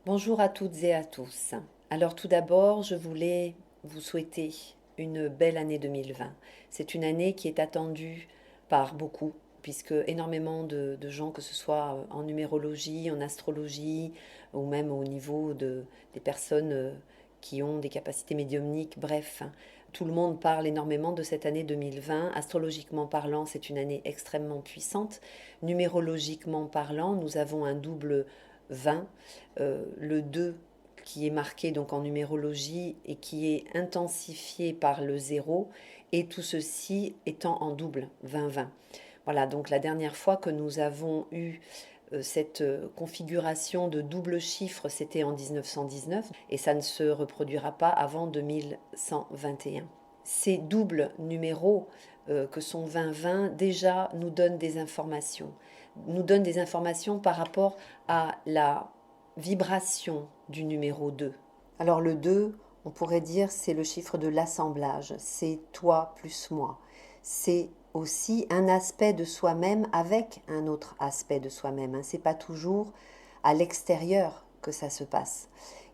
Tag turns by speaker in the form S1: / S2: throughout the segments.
S1: Bonjour à toutes et à tous. Alors tout d'abord, je voulais vous souhaiter une belle année 2020. C'est une année qui est attendue par beaucoup, puisque énormément de gens, que ce soit en numérologie, en astrologie, ou même au niveau des personnes qui ont des capacités médiumniques, bref, tout le monde parle énormément de cette année 2020. Astrologiquement parlant, c'est une année extrêmement puissante. Numérologiquement parlant, nous avons un double 20, le 2 qui est marqué donc en numérologie et qui est intensifié par le 0, et tout ceci étant en double 20-20. Voilà, donc la dernière fois que nous avons eu cette configuration de double chiffre, c'était en 1919 et ça ne se reproduira pas avant 2121. Ces doubles numéros que sont 20-20 déjà nous donnent des informations par rapport à la vibration du numéro 2. Alors le 2, on pourrait dire, c'est le chiffre de l'assemblage, c'est toi plus moi. C'est aussi un aspect de soi-même avec un autre aspect de soi-même. C'est pas toujours à l'extérieur que ça se passe.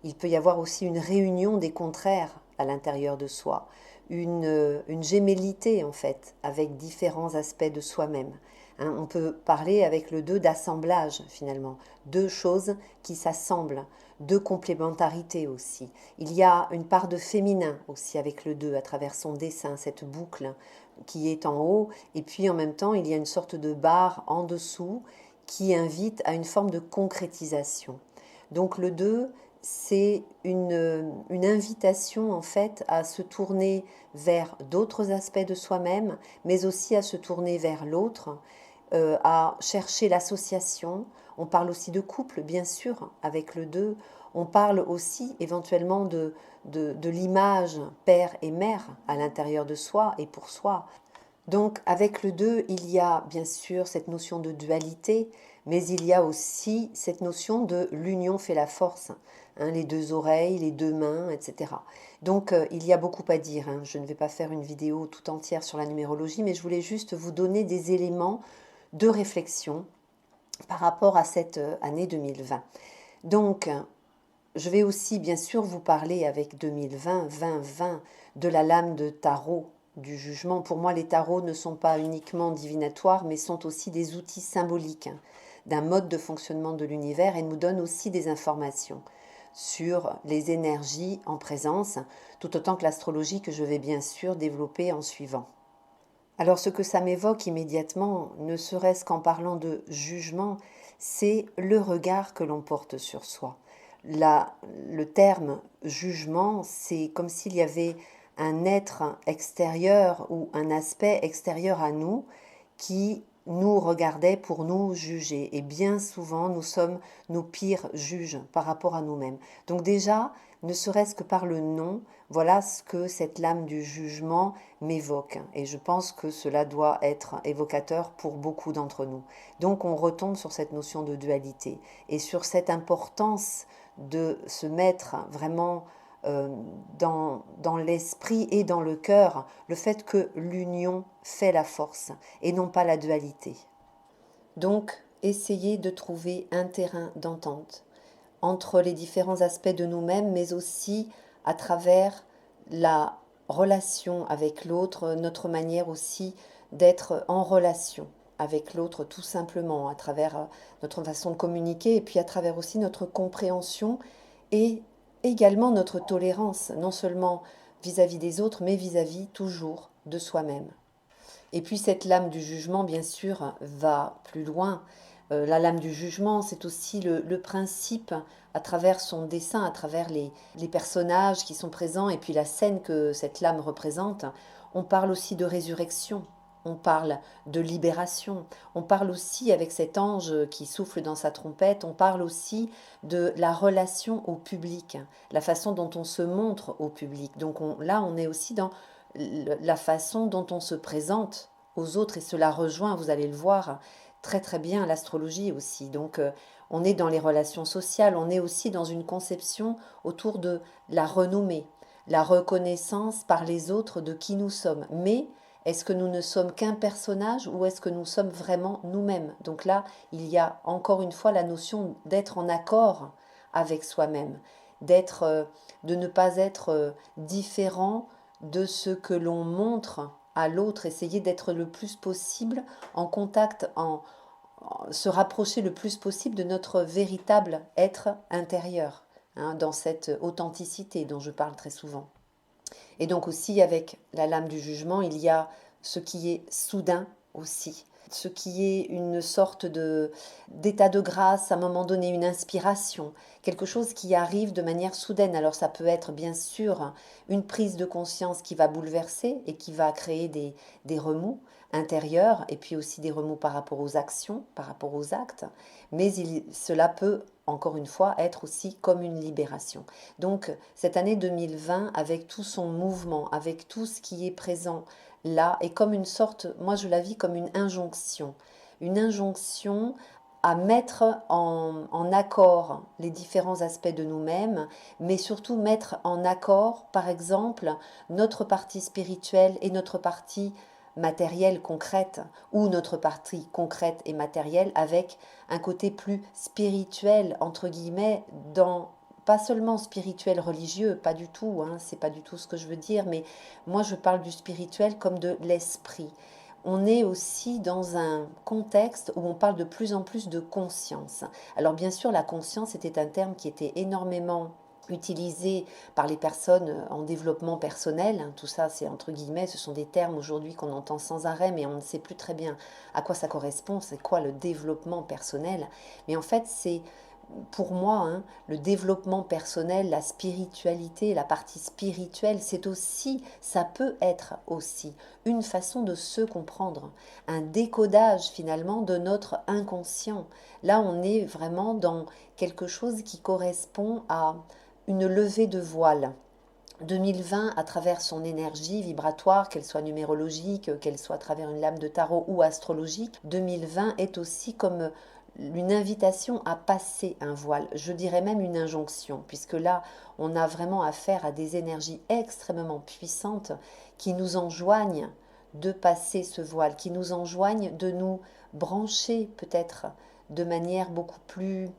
S1: Il peut y avoir aussi une réunion des contraires à l'intérieur de soi, une gémellité en fait, avec différents aspects de soi-même. On peut parler avec le 2 d'assemblage finalement, deux choses qui s'assemblent, de complémentarité aussi. Il y a une part de féminin aussi avec le 2 à travers son dessin, cette boucle qui est en haut, et puis en même temps il y a une sorte de barre en dessous qui invite à une forme de concrétisation. Donc le 2, c'est une invitation en fait à se tourner vers d'autres aspects de soi-même, mais aussi à se tourner vers l'autre, à chercher l'association. On parle aussi de couple, bien sûr, avec le 2. On parle aussi éventuellement de l'image père et mère à l'intérieur de soi et pour soi. Donc avec le 2, il y a bien sûr cette notion de dualité, mais il y a aussi cette notion de l'union fait la force, les deux oreilles, les deux mains, etc. Donc il y a beaucoup à dire. Je ne vais pas faire une vidéo tout entière sur la numérologie, mais je voulais juste vous donner des éléments de réflexion par rapport à cette année 2020. Donc je vais aussi bien sûr vous parler avec 2020 de la lame de tarot du jugement. Pour moi, les tarots ne sont pas uniquement divinatoires, mais sont aussi des outils symboliques d'un mode de fonctionnement de l'univers et nous donnent aussi des informations sur les énergies en présence, tout autant que l'astrologie que je vais bien sûr développer en suivant. Alors ce que ça m'évoque immédiatement, ne serait-ce qu'en parlant de jugement, c'est le regard que l'on porte sur soi. Le terme jugement, c'est comme s'il y avait un être extérieur ou un aspect extérieur à nous qui nous regardait pour nous juger. Et bien souvent, nous sommes nos pires juges par rapport à nous-mêmes. Donc déjà, ne serait-ce que par le nom, voilà ce que cette lame du jugement m'évoque. Et je pense que cela doit être évocateur pour beaucoup d'entre nous. Donc on retombe sur cette notion de dualité et sur cette importance de se mettre vraiment dans l'esprit et dans le cœur le fait que l'union fait la force et non pas la dualité. Donc, essayez de trouver un terrain d'entente entre les différents aspects de nous-mêmes, mais aussi à travers la relation avec l'autre, notre manière aussi d'être en relation avec l'autre tout simplement, à travers notre façon de communiquer et puis à travers aussi notre compréhension et également notre tolérance, non seulement vis-à-vis des autres, mais vis-à-vis toujours de soi-même. Et puis cette lame du jugement, bien sûr, va plus loin. La lame du jugement, c'est aussi le principe à travers son dessin, à travers les personnages qui sont présents et puis la scène que cette lame représente. On parle aussi de résurrection, on parle de libération, on parle aussi avec cet ange qui souffle dans sa trompette, on parle aussi de la relation au public, la façon dont on se montre au public. Donc là, on est aussi dans la façon dont on se présente aux autres et cela rejoint, vous allez le voir, très très bien l'astrologie aussi. Donc on est dans les relations sociales, on est aussi dans une conception autour de la renommée, la reconnaissance par les autres de qui nous sommes. Mais est-ce que nous ne sommes qu'un personnage ou est-ce que nous sommes vraiment nous-mêmes? Donc là, il y a encore une fois la notion d'être en accord avec soi-même, de ne pas être différent de ce que l'on montre à l'autre, essayer d'être le plus possible en contact, se rapprocher le plus possible de notre véritable être intérieur, hein, dans cette authenticité dont je parle très souvent. Et donc aussi avec la lame du jugement, il y a ce qui est soudain aussi, ce qui est une sorte d'état de grâce, à un moment donné, une inspiration, quelque chose qui arrive de manière soudaine. Alors ça peut être bien sûr une prise de conscience qui va bouleverser et qui va créer des remous intérieurs et puis aussi des remous par rapport aux actions, par rapport aux actes, mais cela peut encore une fois être aussi comme une libération. Donc cette année 2020, avec tout son mouvement, avec tout ce qui est présent là, est comme une sorte, moi je la vis comme une injonction à mettre en accord les différents aspects de nous-mêmes, mais surtout mettre en accord, par exemple, notre partie spirituelle et notre partie matérielle concrète, ou notre partie concrète et matérielle avec un côté plus spirituel, entre guillemets, dans pas seulement spirituel religieux, pas du tout, hein, c'est pas du tout ce que je veux dire, mais moi je parle du spirituel comme de l'esprit. On est aussi dans un contexte où on parle de plus en plus de conscience. Alors bien sûr, la conscience était un terme qui était énormément utilisé par les personnes en développement personnel. Tout ça, c'est entre guillemets, ce sont des termes aujourd'hui qu'on entend sans arrêt, mais on ne sait plus très bien à quoi ça correspond, c'est quoi le développement personnel. Mais en fait, c'est pour moi, hein, le développement personnel, la spiritualité, la partie spirituelle, c'est aussi, ça peut être aussi une façon de se comprendre, un décodage finalement de notre inconscient. Là, on est vraiment dans quelque chose qui correspond à une levée de voile. 2020, à travers son énergie vibratoire, qu'elle soit numérologique, qu'elle soit à travers une lame de tarot ou astrologique, 2020 est aussi comme une invitation à passer un voile, je dirais même une injonction, puisque là, on a vraiment affaire à des énergies extrêmement puissantes qui nous enjoignent de passer ce voile, qui nous enjoignent de nous brancher peut-être de manière beaucoup plus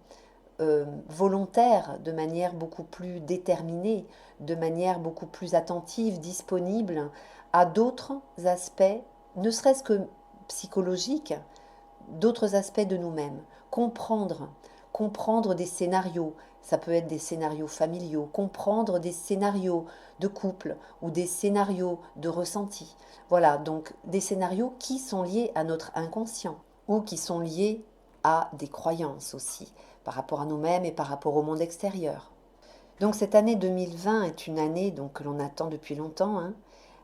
S1: volontaire, de manière beaucoup plus déterminée, de manière beaucoup plus attentive, disponible à d'autres aspects, ne serait-ce que psychologiques, d'autres aspects de nous-mêmes. Comprendre des scénarios, ça peut être des scénarios familiaux, comprendre des scénarios de couple ou des scénarios de ressenti. Voilà, donc des scénarios qui sont liés à notre inconscient ou qui sont liés à des croyances aussi, par rapport à nous-mêmes et par rapport au monde extérieur. Donc cette année 2020 est une année donc, que l'on attend depuis longtemps, hein,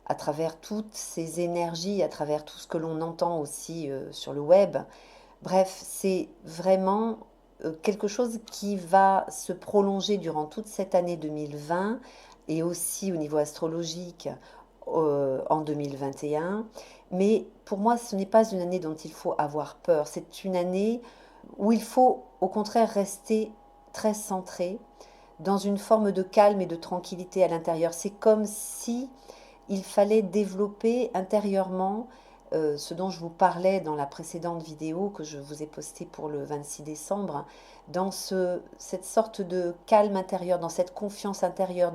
S1: à travers toutes ces énergies, à travers tout ce que l'on entend aussi sur le web. Bref, c'est vraiment quelque chose qui va se prolonger durant toute cette année 2020 et aussi au niveau astrologique en 2021. Mais pour moi, ce n'est pas une année dont il faut avoir peur. C'est une année où il faut au contraire rester très centré dans une forme de calme et de tranquillité à l'intérieur. C'est comme si il fallait développer intérieurement ce dont je vous parlais dans la précédente vidéo que je vous ai postée pour le 26 décembre, dans cette sorte de calme intérieur, dans cette confiance intérieure,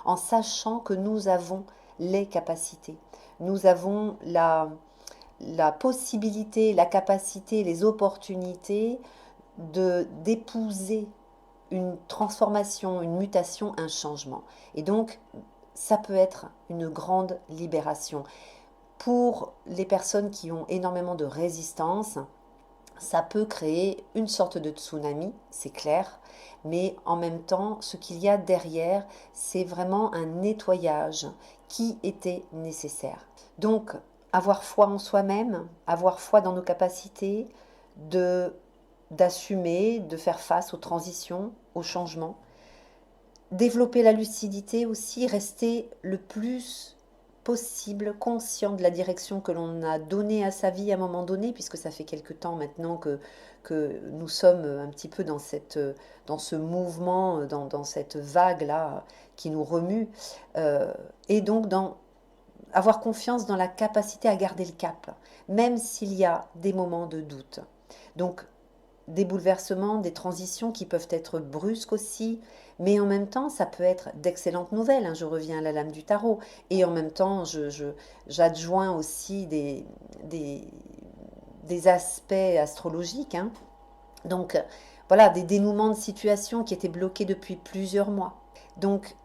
S1: en sachant que nous avons les capacités. Nous avons la possibilité, la capacité, les opportunités d'épouser une transformation, une mutation, un changement. Et donc, ça peut être une grande libération. Pour les personnes qui ont énormément de résistance, ça peut créer une sorte de tsunami, c'est clair, mais en même temps, ce qu'il y a derrière, c'est vraiment un nettoyage qui était nécessaire. Donc, avoir foi en soi-même, avoir foi dans nos capacités, d'assumer, de faire face aux transitions, aux changements, développer la lucidité aussi, rester le plus possible conscient de la direction que l'on a donnée à sa vie à un moment donné, puisque ça fait quelque temps maintenant que nous sommes un petit peu dans ce mouvement, dans cette vague-là qui nous remue, et donc avoir confiance dans la capacité à garder le cap, même s'il y a des moments de doute. Donc, des bouleversements, des transitions qui peuvent être brusques aussi, mais en même temps, ça peut être d'excellentes nouvelles, hein. Je reviens à la lame du tarot, et en même temps, j'adjoins aussi des, des aspects astrologiques, hein. Donc, voilà, des dénouements de situations qui étaient bloqués depuis plusieurs mois. Donc,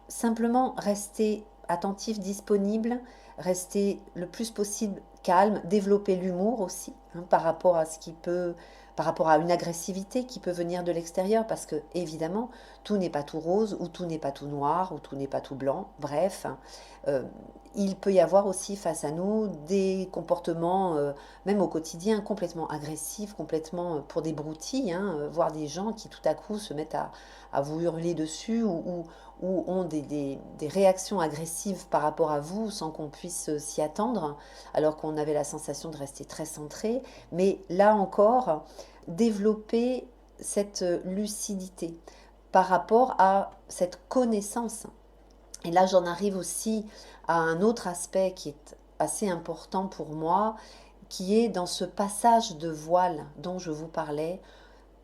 S1: simplement rester attentif, disponible, rester le plus possible calme, développer l'humour aussi, hein, par rapport à ce qui peut, par rapport à une agressivité qui peut venir de l'extérieur, parce que évidemment, tout n'est pas tout rose, ou tout n'est pas tout noir, ou tout n'est pas tout blanc. Bref, euh, il peut y avoir aussi face à nous des comportements, même au quotidien, complètement agressifs, complètement pour des broutilles, hein, voire des gens qui tout à coup se mettent à vous hurler dessus ou ont des réactions agressives par rapport à vous sans qu'on puisse s'y attendre, alors qu'on avait la sensation de rester très centré. Mais là encore, développer cette lucidité par rapport à cette connaissance. Et là, j'en arrive aussi à un autre aspect qui est assez important pour moi, qui est dans ce passage de voile dont je vous parlais.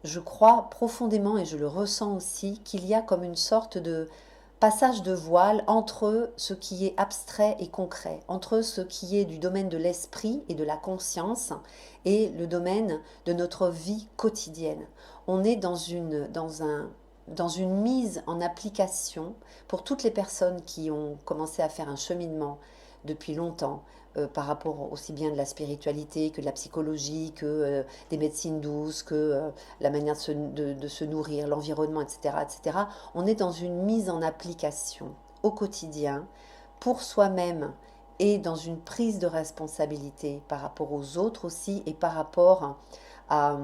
S1: Je crois profondément, et je le ressens aussi, qu'il y a comme une sorte de passage de voile entre ce qui est abstrait et concret, entre ce qui est du domaine de l'esprit et de la conscience et le domaine de notre vie quotidienne. On est dans une mise en application pour toutes les personnes qui ont commencé à faire un cheminement depuis longtemps, par rapport aussi bien de la spiritualité que de la psychologie, que des médecines douces, que la manière de se nourrir, l'environnement, etc., etc. On est dans une mise en application au quotidien pour soi-même et dans une prise de responsabilité par rapport aux autres aussi et par rapport à,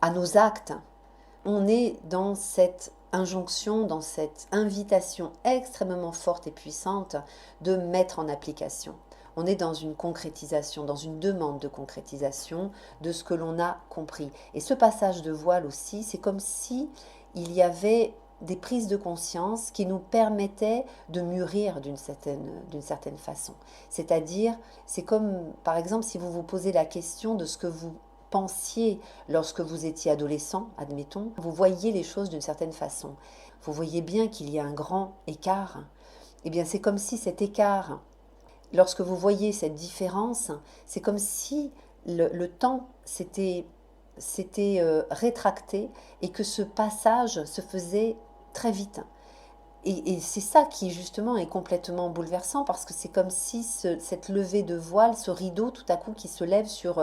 S1: à nos actes. On est dans cette injonction, dans cette invitation extrêmement forte et puissante de mettre en application. On est dans une concrétisation, dans une demande de concrétisation de ce que l'on a compris. Et ce passage de voile aussi, c'est comme si il y avait des prises de conscience qui nous permettaient de mûrir d'une certaine façon. C'est-à-dire, c'est comme, par exemple, si vous vous posez la question de ce que vous pensiez lorsque vous étiez adolescent, admettons, vous voyez les choses d'une certaine façon. Vous voyez bien qu'il y a un grand écart. Eh bien, c'est comme si cet écart, lorsque vous voyez cette différence, c'est comme si le temps s'était rétracté et que ce passage se faisait très vite. Et c'est ça qui justement est complètement bouleversant parce que c'est comme si cette levée de voile, ce rideau tout à coup qui se lève sur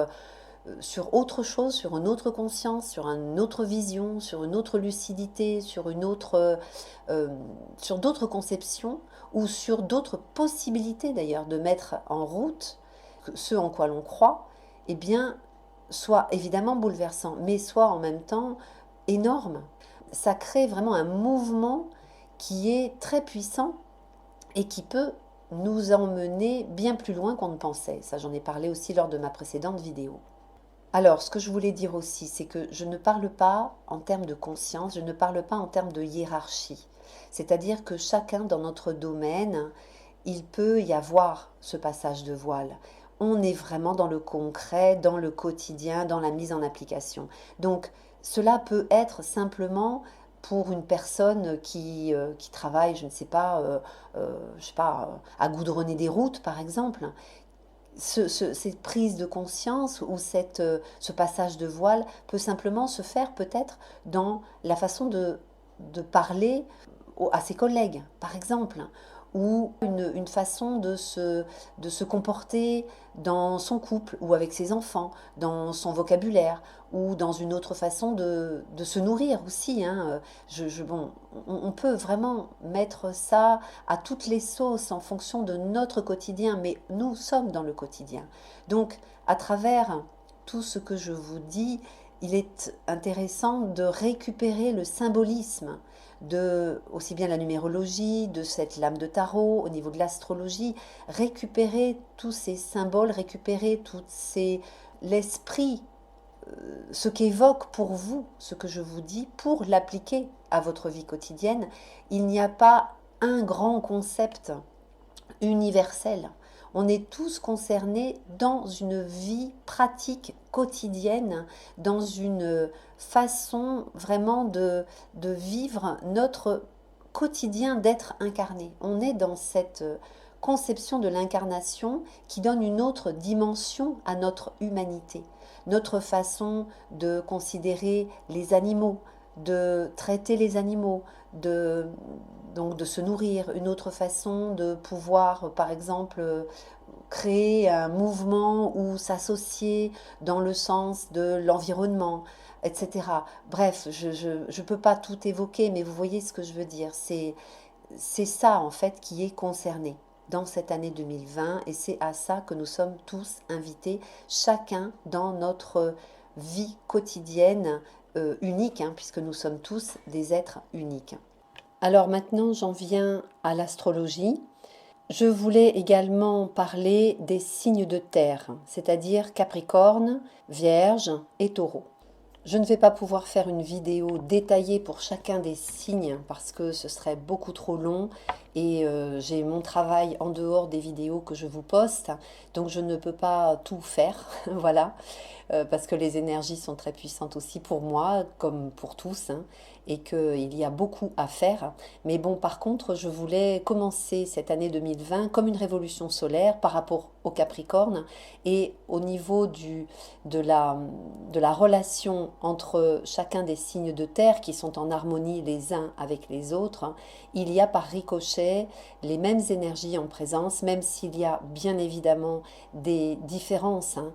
S1: autre chose, sur une autre conscience, sur une autre vision, sur une autre lucidité, sur d'autres conceptions ou sur d'autres possibilités d'ailleurs de mettre en route ce en quoi l'on croit, eh bien, soit évidemment bouleversant, mais soit en même temps énorme. Ça crée vraiment un mouvement qui est très puissant et qui peut nous emmener bien plus loin qu'on ne pensait. Ça, j'en ai parlé aussi lors de ma précédente vidéo. Alors, ce que je voulais dire aussi, c'est que je ne parle pas en termes de conscience, je ne parle pas en termes de hiérarchie. C'est-à-dire que chacun dans notre domaine, il peut y avoir ce passage de voile. On est vraiment dans le concret, dans le quotidien, dans la mise en application. Donc, cela peut être simplement pour une personne qui travaille, je ne sais pas, à goudronner des routes, par exemple, cette prise de conscience ou ce passage de voile peut simplement se faire peut-être dans la façon de parler à ses collègues, par exemple, ou une façon de se comporter dans son couple ou avec ses enfants, dans son vocabulaire, ou dans une autre façon de se nourrir aussi, hein. Bon, on peut vraiment mettre ça à toutes les sauces en fonction de notre quotidien, mais nous sommes dans le quotidien. Donc, à travers tout ce que je vous dis, il est intéressant de récupérer le symbolisme de aussi bien la numérologie, de cette lame de tarot, au niveau de l'astrologie, récupérer tous ces symboles, récupérer l'esprit, ce qu'évoque pour vous ce que je vous dis, pour l'appliquer à votre vie quotidienne. Il n'y a pas un grand concept universel. On est tous concernés dans une vie pratique quotidienne, dans une façon vraiment de vivre notre quotidien d'être incarné. On est dans cette conception de l'incarnation qui donne une autre dimension à notre humanité, notre façon de considérer les animaux, de traiter les animaux, donc de se nourrir, une autre façon de pouvoir, par exemple, créer un mouvement ou s'associer dans le sens de l'environnement, etc. Bref, je ne peux pas tout évoquer, mais vous voyez ce que je veux dire. C'est ça, en fait, qui est concerné dans cette année 2020 et c'est à ça que nous sommes tous invités, chacun dans notre vie quotidienne unique, hein, puisque nous sommes tous des êtres uniques. Alors maintenant, j'en viens à l'astrologie. Je voulais également parler des signes de terre, c'est-à-dire Capricorne, Vierge et Taureau. Je ne vais pas pouvoir faire une vidéo détaillée pour chacun des signes parce que ce serait beaucoup trop long et j'ai mon travail en dehors des vidéos que je vous poste, donc je ne peux pas tout faire, voilà, parce que les énergies sont très puissantes aussi pour moi, comme pour tous, hein, et qu'il y a beaucoup à faire. Mais bon, par contre, je voulais commencer cette année 2020 comme une révolution solaire par rapport au Capricorne et au niveau de la relation entre chacun des signes de terre qui sont en harmonie les uns avec les autres, il y a par ricochet les mêmes énergies en présence, même s'il y a bien évidemment des différences, hein,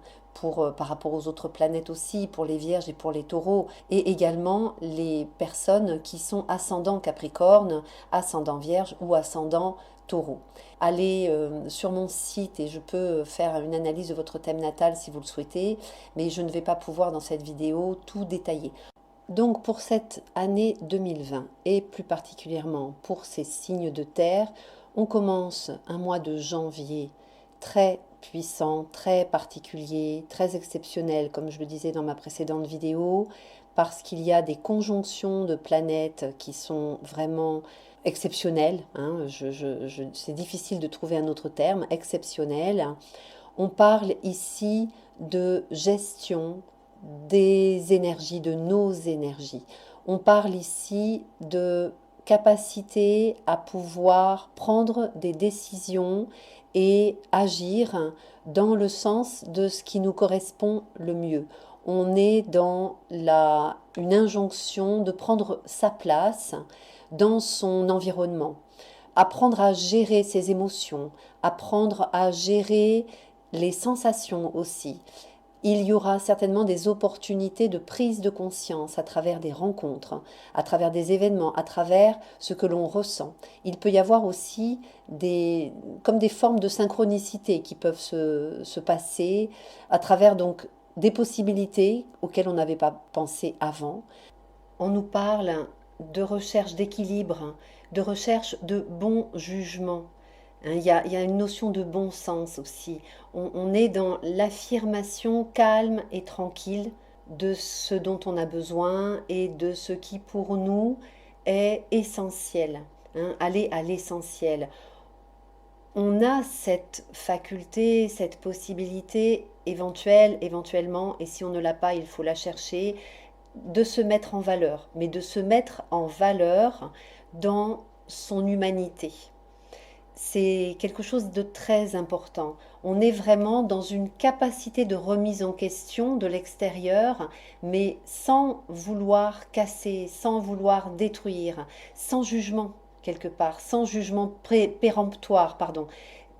S1: par rapport aux autres planètes aussi, pour les Vierges et pour les Taureaux, et également les personnes qui sont ascendant Capricorne, ascendant Vierge ou ascendant Taureau. Allez sur mon site et je peux faire une analyse de votre thème natal si vous le souhaitez, mais je ne vais pas pouvoir dans cette vidéo tout détailler. Donc pour cette année 2020 et plus particulièrement pour ces signes de terre, on commence un mois de janvier très puissant, très particulier, très exceptionnel, comme je le disais dans ma précédente vidéo, parce qu'il y a des conjonctions de planètes qui sont vraiment exceptionnelles, hein, c'est difficile de trouver un autre terme, exceptionnel. On parle ici de gestion des énergies, de nos énergies. On parle ici de capacité à pouvoir prendre des décisions et agir dans le sens de ce qui nous correspond le mieux. On est dans une injonction de prendre sa place dans son environnement, apprendre à gérer ses émotions, apprendre à gérer les sensations aussi. Il y aura certainement des opportunités de prise de conscience à travers des rencontres, à travers des événements, à travers ce que l'on ressent. Il peut y avoir aussi comme des formes de synchronicité qui peuvent se passer à travers donc des possibilités auxquelles on n'avait pas pensé avant. On nous parle de recherche d'équilibre, de recherche de bon jugement. Hein, il y a une notion de bon sens aussi. On est dans l'affirmation calme et tranquille de ce dont on a besoin et de ce qui pour nous est essentiel. Hein, aller à l'essentiel. On a cette faculté, cette possibilité éventuellement, et si on ne l'a pas, il faut la chercher, de se mettre en valeur, mais de se mettre en valeur dans son humanité. C'est quelque chose de très important. On est vraiment dans une capacité de remise en question de l'extérieur, mais sans vouloir casser, sans vouloir détruire, sans jugement quelque part, sans jugement péremptoire, pardon.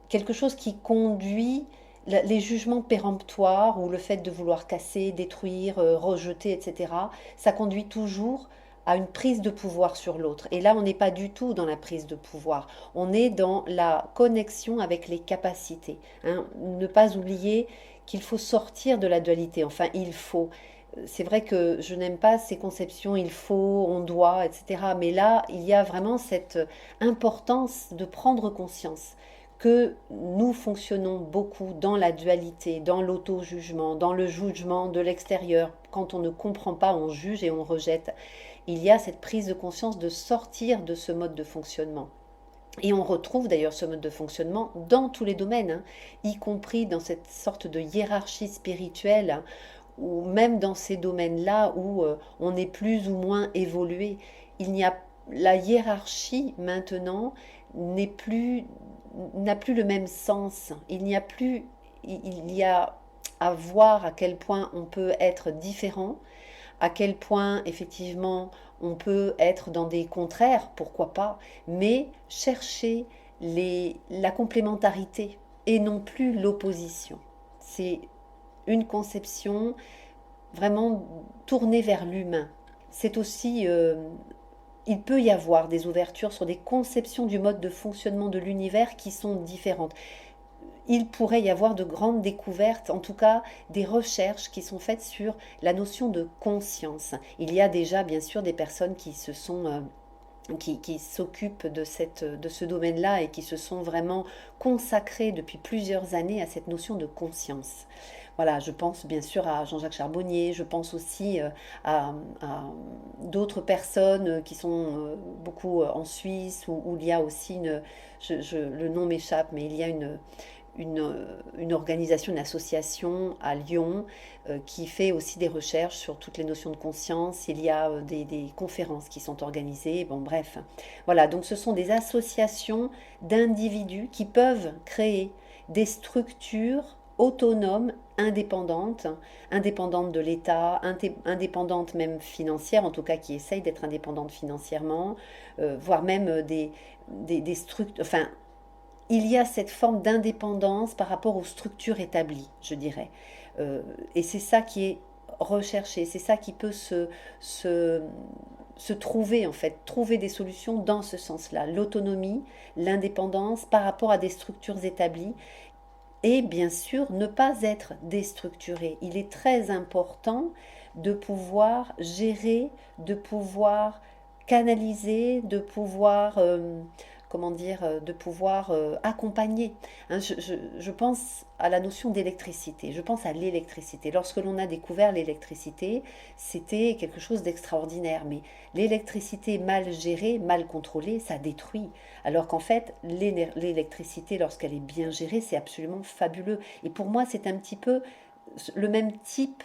S1: Quelque chose qui conduit les jugements péremptoires ou le fait de vouloir casser, détruire, rejeter, etc., ça conduit toujours à une prise de pouvoir sur l'autre. Et là, on n'est pas du tout dans la prise de pouvoir. On est dans la connexion avec les capacités. Hein. Ne pas oublier qu'il faut sortir de la dualité. Enfin, il faut. C'est vrai que je n'aime pas ces conceptions, il faut, on doit, etc. Mais là, il y a vraiment cette importance de prendre conscience que nous fonctionnons beaucoup dans la dualité, dans l'auto-jugement, dans le jugement de l'extérieur. Quand on ne comprend pas, on juge et on rejette. Il y a cette prise de conscience de sortir de ce mode de fonctionnement. Et on retrouve d'ailleurs ce mode de fonctionnement dans tous les domaines, hein, y compris dans cette sorte de hiérarchie spirituelle, hein, ou même dans ces domaines-là où on est plus ou moins évolué. Il n'y a la hiérarchie maintenant n'est plus n'a plus le même sens. Il y a à voir à quel point on peut être différent, à quel point effectivement on peut être dans des contraires, pourquoi pas, mais chercher la complémentarité et non plus l'opposition. C'est une conception vraiment tournée vers l'humain. C'est aussi, il peut y avoir des ouvertures sur des conceptions du mode de fonctionnement de l'univers qui sont différentes. Il pourrait y avoir de grandes découvertes, en tout cas des recherches qui sont faites sur la notion de conscience. Il y a déjà bien sûr des personnes qui se sont qui s'occupent de ce domaine-là et qui se sont vraiment consacrés depuis plusieurs années à cette notion de conscience. Voilà, je pense bien sûr à Jean-Jacques Charbonnier, je pense aussi à d'autres personnes qui sont beaucoup en Suisse, où il y a aussi le nom m'échappe, mais il y a une organisation, une association à Lyon qui fait aussi des recherches sur toutes les notions de conscience. Il y a des conférences qui sont organisées. Bon, bref. Voilà, donc ce sont des associations d'individus qui peuvent créer des structures autonomes, indépendantes, indépendantes de l'État, indépendantes même financières, en tout cas qui essayent d'être indépendantes financièrement, voire même des structures, enfin, il y a cette forme d'indépendance par rapport aux structures établies, je dirais. Et c'est ça qui est recherché, c'est ça qui peut se, se trouver en fait, trouver des solutions dans ce sens-là. L'autonomie, l'indépendance par rapport à des structures établies et bien sûr ne pas être déstructuré. Il est très important de pouvoir gérer, de pouvoir canaliser, de pouvoir comment dire, de pouvoir accompagner. Hein, je pense à la notion d'électricité, je pense à l'électricité. Lorsque l'on a découvert l'électricité, c'était quelque chose d'extraordinaire, mais l'électricité mal gérée, mal contrôlée, ça détruit. Alors qu'en fait, l'électricité, lorsqu'elle est bien gérée, c'est absolument fabuleux. Et pour moi, c'est un petit peu le même type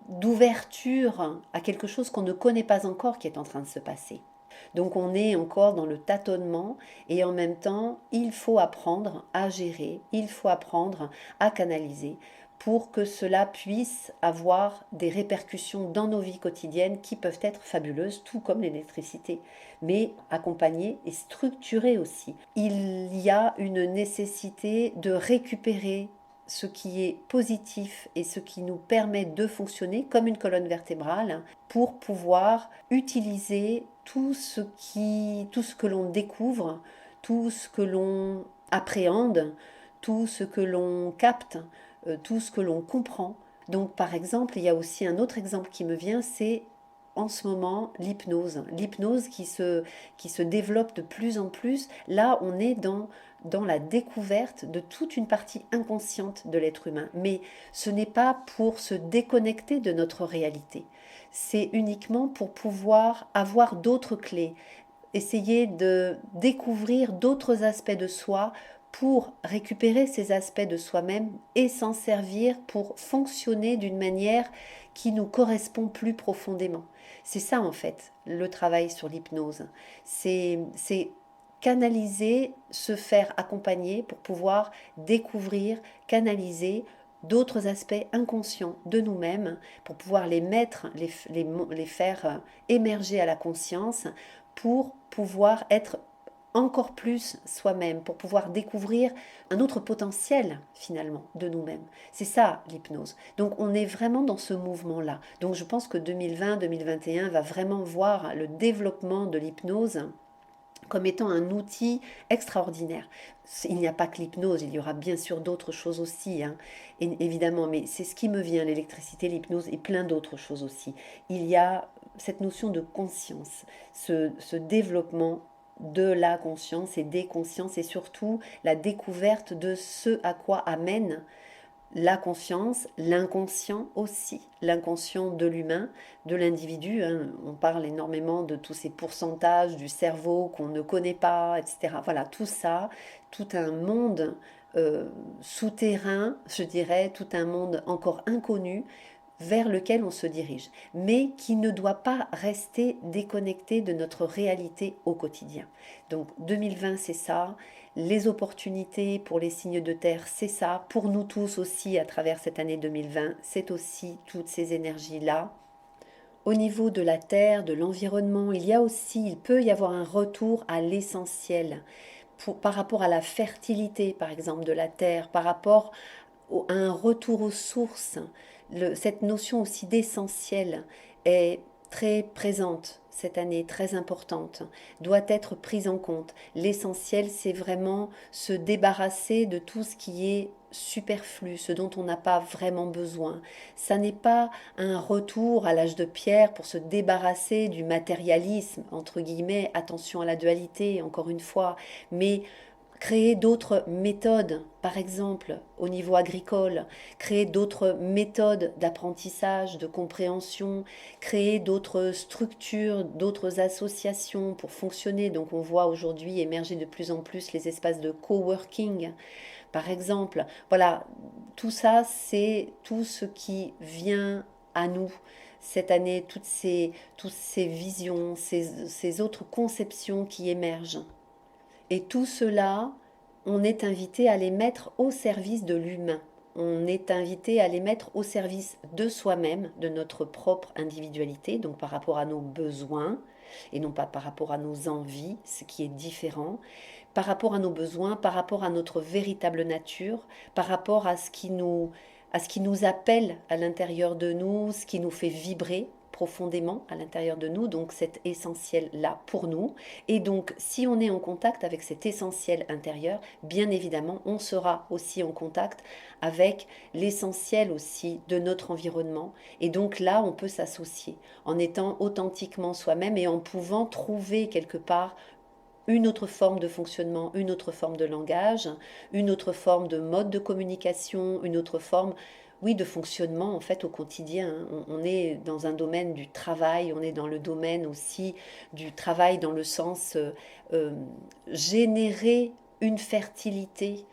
S1: d'ouverture à quelque chose qu'on ne connaît pas encore qui est en train de se passer. Donc on est encore dans le tâtonnement et en même temps, il faut apprendre à gérer, il faut apprendre à canaliser pour que cela puisse avoir des répercussions dans nos vies quotidiennes qui peuvent être fabuleuses, tout comme l'électricité, mais accompagnées et structurées aussi. Il y a une nécessité de récupérer ce qui est positif et ce qui nous permet de fonctionner comme une colonne vertébrale pour pouvoir utiliser tout ce que l'on découvre, tout ce que l'on appréhende, tout ce que l'on capte, tout ce que l'on comprend. Donc par exemple, il y a aussi un autre exemple qui me vient, c'est en ce moment l'hypnose. L'hypnose qui se développe de plus en plus. Là, on est dans la découverte de toute une partie inconsciente de l'être humain. Mais ce n'est pas pour se déconnecter de notre réalité. C'est uniquement pour pouvoir avoir d'autres clés, essayer de découvrir d'autres aspects de soi pour récupérer ces aspects de soi-même et s'en servir pour fonctionner d'une manière qui nous correspond plus profondément. C'est ça en fait le travail sur l'hypnose. C'est canaliser, se faire accompagner pour pouvoir découvrir, canaliser d'autres aspects inconscients de nous-mêmes pour pouvoir les mettre, les faire émerger à la conscience pour pouvoir être encore plus soi-même, pour pouvoir découvrir un autre potentiel finalement de nous-mêmes. C'est ça l'hypnose. Donc on est vraiment dans ce mouvement-là. Donc je pense que 2020-2021 va vraiment voir le développement de l'hypnose comme étant un outil extraordinaire. Il n'y a pas que l'hypnose, il y aura bien sûr d'autres choses aussi, hein, évidemment, mais c'est ce qui me vient, l'électricité, l'hypnose et plein d'autres choses aussi. Il y a cette notion de conscience, ce développement de la conscience et des consciences et surtout la découverte de ce à quoi amène la conscience, l'inconscient aussi, l'inconscient de l'humain, de l'individu. Hein. On parle énormément de tous ces pourcentages du cerveau qu'on ne connaît pas, etc. Voilà, tout ça, tout un monde souterrain, je dirais, tout un monde encore inconnu vers lequel on se dirige, mais qui ne doit pas rester déconnecté de notre réalité au quotidien. Donc 2020, c'est ça. Les opportunités pour les signes de terre, c'est ça. Pour nous tous aussi, à travers cette année 2020, c'est aussi toutes ces énergies-là. Au niveau de la terre, de l'environnement, il peut y avoir un retour à l'essentiel par rapport à la fertilité, par exemple, de la terre, par rapport à un retour aux sources. Cette notion aussi d'essentiel est très présente cette année, très importante, doit être prise en compte. L'essentiel, c'est vraiment se débarrasser de tout ce qui est superflu, ce dont on n'a pas vraiment besoin. Ça n'est pas un retour à l'âge de pierre pour se débarrasser du matérialisme, entre guillemets, attention à la dualité, encore une fois, mais créer d'autres méthodes, par exemple au niveau agricole, créer d'autres méthodes d'apprentissage, de compréhension, créer d'autres structures, d'autres associations pour fonctionner. Donc on voit aujourd'hui émerger de plus en plus les espaces de coworking, par exemple. Voilà, tout ça, c'est tout ce qui vient à nous cette année, toutes ces visions, ces autres conceptions qui émergent. Et tout cela, on est invité à les mettre au service de l'humain. On est invité à les mettre au service de soi-même, de notre propre individualité, donc par rapport à nos besoins, et non pas par rapport à nos envies, ce qui est différent, par rapport à nos besoins, par rapport à notre véritable nature, par rapport à ce qui nous appelle à l'intérieur de nous, ce qui nous fait vibrer profondément à l'intérieur de nous, donc cet essentiel-là pour nous. Et donc, si on est en contact avec cet essentiel intérieur, bien évidemment, on sera aussi en contact avec l'essentiel aussi de notre environnement. Et donc là, on peut s'associer en étant authentiquement soi-même et en pouvant trouver quelque part une autre forme de fonctionnement, une autre forme de langage, une autre forme de mode de communication, une autre forme, oui, de fonctionnement en fait au quotidien. On est dans un domaine du travail, on est dans le domaine aussi du travail dans le sens euh, générer une fertilité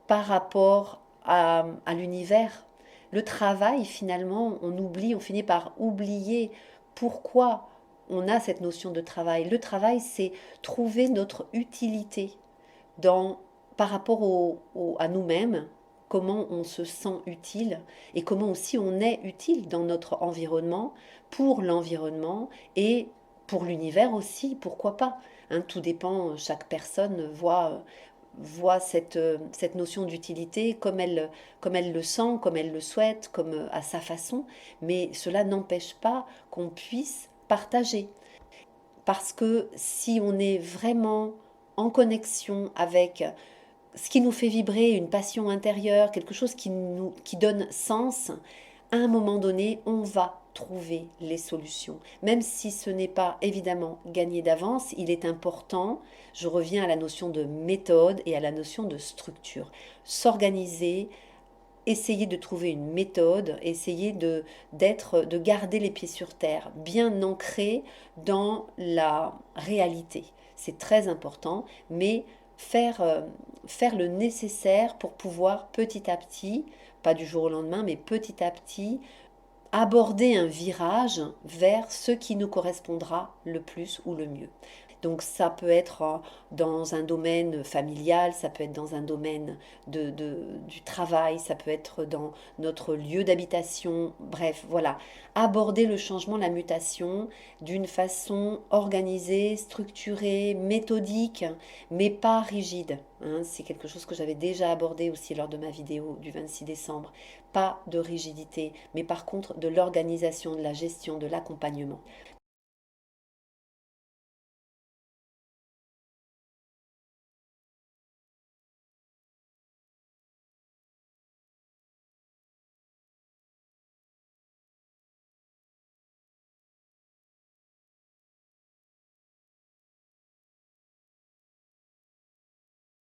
S1: par rapport à l'univers. Le travail, finalement, on finit par oublier pourquoi on a cette notion de travail. Le travail, c'est trouver notre utilité dans, par rapport à nous-mêmes, comment on se sent utile et comment aussi on est utile dans notre environnement, pour l'environnement et pour l'univers aussi, pourquoi pas. Hein, tout dépend, chaque personne voit cette notion d'utilité comme elle le sent, comme elle le souhaite, comme à sa façon, mais cela n'empêche pas qu'on puisse partager. Parce que si on est vraiment en connexion avec ce qui nous fait vibrer, une passion intérieure, quelque chose qui donne sens, à un moment donné, on va trouver les solutions. Même si ce n'est pas évidemment gagné d'avance, il est important, je reviens à la notion de méthode et à la notion de structure. S'organiser, essayer de trouver une méthode, essayer de garder les pieds sur terre, bien ancrés dans la réalité. C'est très important, mais faire le nécessaire pour pouvoir petit à petit, pas du jour au lendemain, mais petit à petit, aborder un virage vers ce qui nous correspondra le plus ou le mieux. Donc ça peut être dans un domaine familial, ça peut être dans un domaine du travail, ça peut être dans notre lieu d'habitation, bref, voilà. Aborder le changement, la mutation d'une façon organisée, structurée, méthodique, mais pas rigide. Hein. C'est quelque chose que j'avais déjà abordé aussi lors de ma vidéo du 26 décembre. Pas de rigidité, mais par contre de l'organisation, de la gestion, de l'accompagnement.